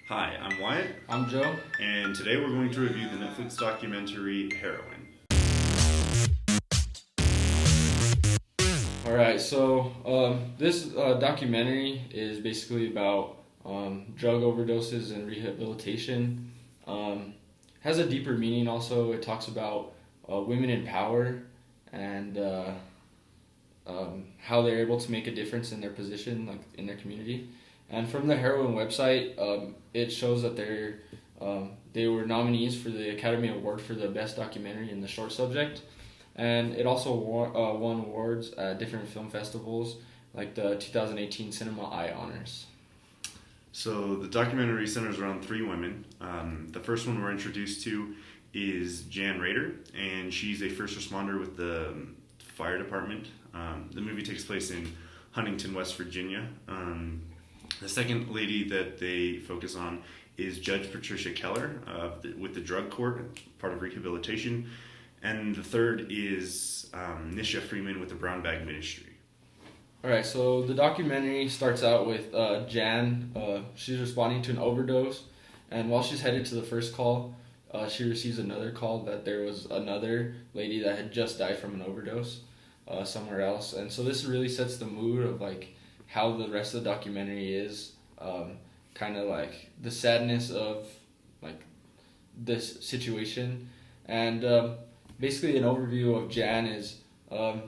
Hi, I'm Wyatt, I'm Joe. and today we're going to review the Netflix documentary Heroin. All right, so this documentary is basically about drug overdoses and rehabilitation. Has a deeper meaning also. It talks about women in power and how they're able to make a difference in their position, like in their community. And from the Heroin website, it shows that they were nominees for the Academy Award for the best documentary in the short subject, and it also won awards at different film festivals, like the 2018 Cinema Eye Honors. So the documentary centers around three women. The first one we're introduced to is Jan Rader, and she's a first responder with the fire department. The movie takes place in Huntington, West Virginia. The second lady that they focus on is Judge Patricia Keller with the drug court, part of rehabilitation. And the third is Nisha Freeman with the Brown Bag Ministry. All right, so the documentary starts out with Jan. She's responding to an overdose, and while she's headed to the first call, she receives another call that there was another lady that had just died from an overdose somewhere else. And so this really sets the mood of like how the rest of the documentary is, kind of like the sadness of like this situation. And basically an overview of Jan is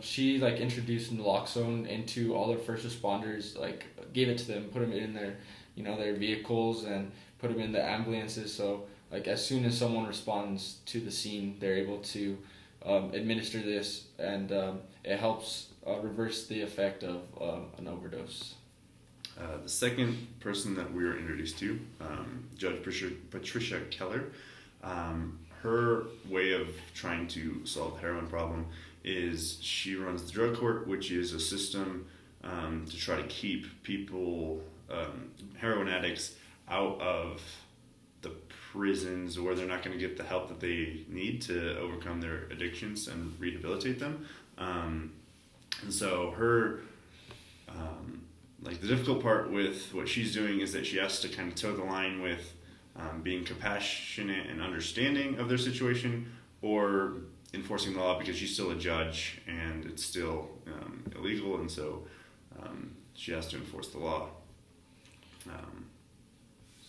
she like introduced naloxone into all the first responders, like gave it to them, put them in their vehicles and put them in the ambulances. So like as soon as someone responds to the scene, they're able to administer this, and it helps reverse the effect of an overdose. The second person that we were introduced to, Judge Patricia Keller, her way of trying to solve the heroin problem is she runs the drug court, which is a system to try to keep people, heroin addicts, out of the prisons where they're not going to get the help that they need to overcome their addictions and rehabilitate them. And so her, like the difficult part with what she's doing is that she has to kind of toe the line with being compassionate and understanding of their situation, or enforcing the law, because she's still a judge and it's still illegal, and so she has to enforce the law.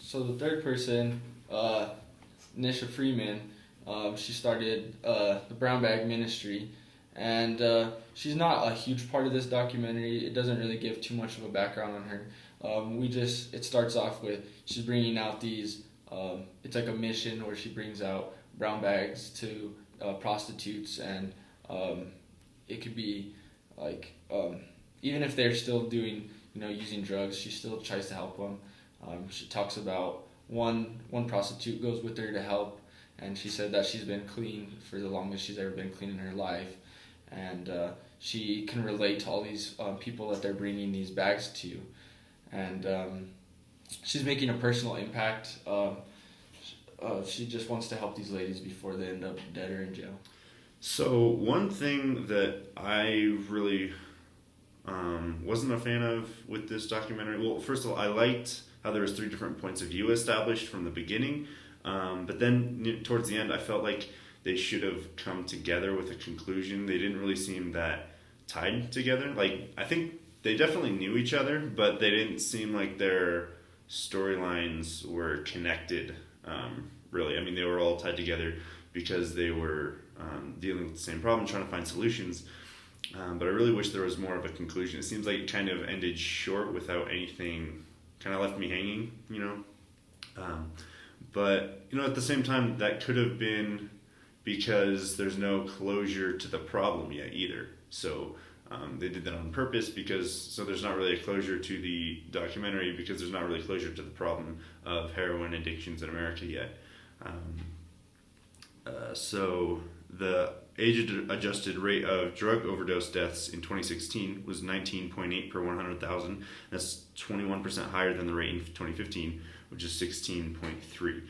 So the third person, Nisha Freeman, she started the Brown Bag Ministry, and she's not a huge part of this documentary. It doesn't really give too much of a background on her. It starts off with she's bringing out these. It's like a mission where she brings out brown bags to prostitutes, and it could be like even if they're still doing using drugs, she still tries to help them. She talks about one prostitute goes with her to help, and she said that she's been clean for the longest she's ever been clean in her life, and she can relate to all these people that they're bringing these bags to, and she's making a personal impact. She just wants to help these ladies before they end up dead or in jail. So one thing that I really wasn't a fan of with this documentary, well, first of all, I liked how there was three different points of view established from the beginning, but then towards the end I felt like they should have come together with a conclusion. They didn't really seem that tied together. Like, I think they definitely knew each other, but they didn't seem like their storylines were connected, really. I mean, they were all tied together because they were dealing with the same problem, trying to find solutions. But I really wish there was more of a conclusion. It seems like it kind of ended short without anything, kind of left me hanging, But, at the same time, that could have been because there's no closure to the problem yet either. So they did that on purpose, so there's not really a closure to the documentary, because there's not really closure to the problem of heroin addictions in America yet. So the age-adjusted rate of drug overdose deaths in 2016 was 19.8 per 100,000. That's 21% higher than the rate in 2015, which is 16.3.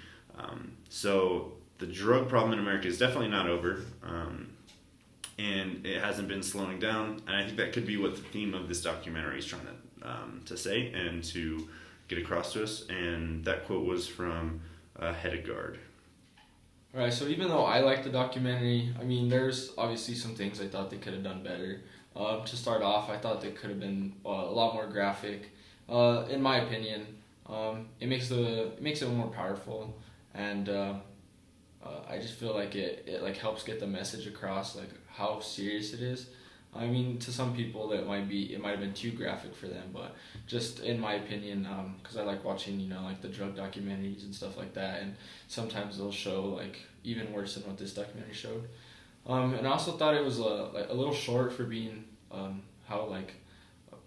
So the drug problem in America is definitely not over, and it hasn't been slowing down. And I think that could be what the theme of this documentary is trying to say, and to get across to us. And that quote was from Hedegaard. Alright, so even though I like the documentary, I mean, there's obviously some things I thought they could have done better. To start off, I thought they could have been a lot more graphic. In my opinion, it makes it more powerful, and I just feel like it like helps get the message across, like how serious it is. I mean, to some people it might have been too graphic for them, but just in my opinion, because I like watching, you know, like the drug documentaries and stuff like that, and sometimes they'll show like even worse than what this documentary showed. And I also thought it was a little short for being how like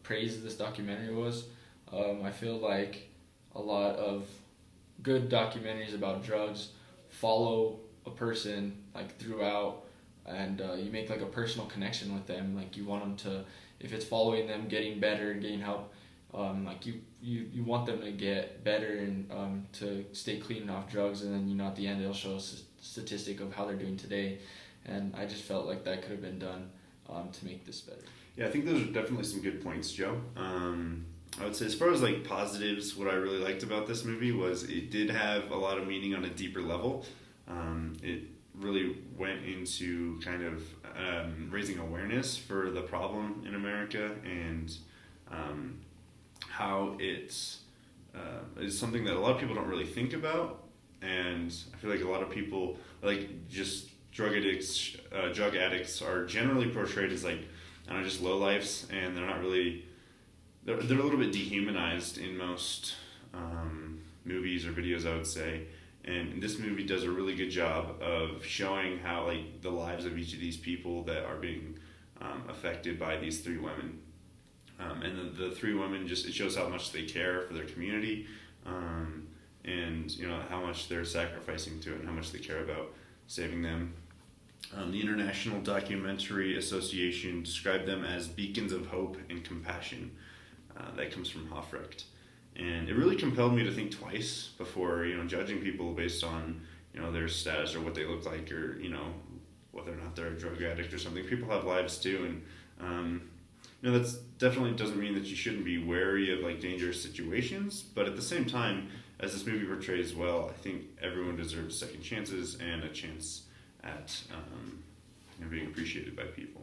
praised this documentary was. I feel like a lot of good documentaries about drugs follow a person like throughout, and you make like a personal connection with them. Like you want them to, if it's following them getting better and getting help, like you want them to get better and to stay clean off drugs, and then, you know, at the end they'll show a statistic of how they're doing today. And I just felt like that could have been done to make this better. Yeah, I think those are definitely some good points, Joe. I would say, as far as like positives, what I really liked about this movie was it did have a lot of meaning on a deeper level. It really went into kind of raising awareness for the problem in America, and how it's is something that a lot of people don't really think about. And I feel like a lot of people, like, just drug addicts are generally portrayed as, like, I don't know, just lowlifes, and they're not really, they're a little bit dehumanized in most movies or videos, I would say. And this movie does a really good job of showing how, like, the lives of each of these people that are being affected by these three women. And the three women, just, it shows how much they care for their community, and, you know, how much they're sacrificing to it, and how much they care about saving them. The International Documentary Association described them as beacons of hope and compassion. That comes from Hofrecht. And it really compelled me to think twice before, you know, judging people based on, you know, their status or what they look like, or, you know, whether or not they're a drug addict or something. People have lives too, and you know, that's definitely doesn't mean that you shouldn't be wary of, like, dangerous situations. But at the same time, as this movie portrays well, I think everyone deserves second chances and a chance at you know, being appreciated by people.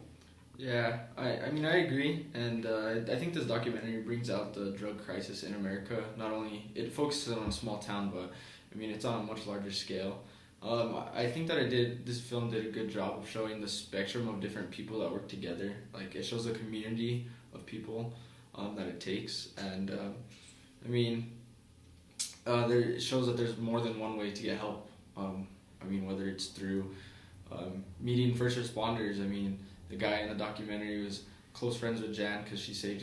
Yeah, I mean, I agree, and I think this documentary brings out the drug crisis in America. Not only, it focuses on a small town, but I mean, it's on a much larger scale. I think that this film did a good job of showing the spectrum of different people that work together. Like, it shows a community of people that it takes, and I mean, it shows that there's more than one way to get help. I mean, whether it's through meeting first responders. I mean, the guy in the documentary was close friends with Jan because she saved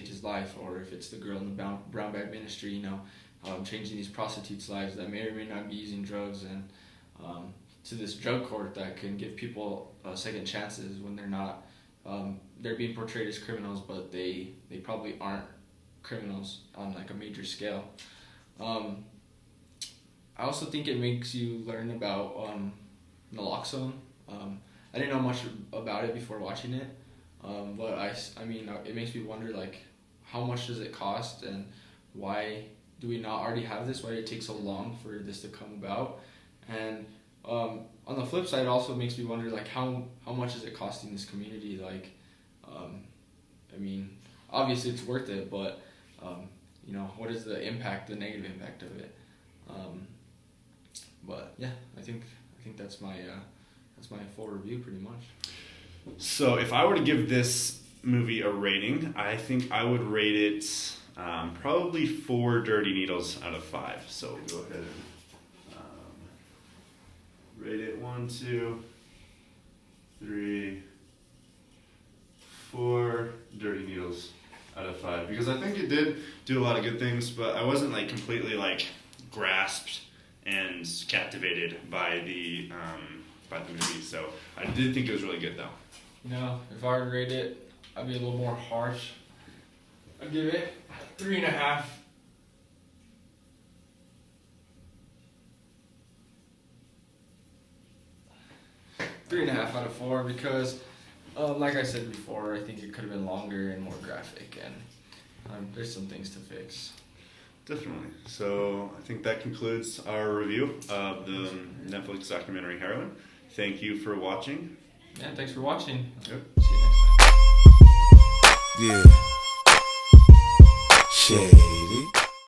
his life. Or if it's the girl in the brown bag ministry, you know, changing these prostitutes' lives that may or may not be using drugs, and to this drug court that can give people second chances when they're not, they're being portrayed as criminals, but they probably aren't criminals on, like, a major scale. I also think it makes you learn about naloxone. I didn't know much about it before watching it, but I mean, it makes me wonder, like, how much does it cost, and why do we not already have this? Why did it take so long for this to come about? And on the flip side, it also makes me wonder, like, how much is it costing this community? Like, I mean, obviously it's worth it, but you know, what is the negative impact of it? But yeah, I think that's my full review pretty much. So if I were to give this movie a rating, I think I would rate it probably 4 dirty needles out of 5. So go ahead and rate it 1, 2, 3, 4 dirty needles out of 5, because I think it did do a lot of good things, but I wasn't, like, completely, like, grasped and captivated by the movie. So I did think it was really good, though. You know, if I were to rate it, I'd be a little more harsh. I'd give it 3.5. 3.5 out of 4, because like I said before, I think it could have been longer and more graphic, and there's some things to fix. Definitely. So I think that concludes our review of the Netflix documentary Heroin. Thank you for watching. Yeah, thanks for watching. Yep. See you next time. Yeah. Shit.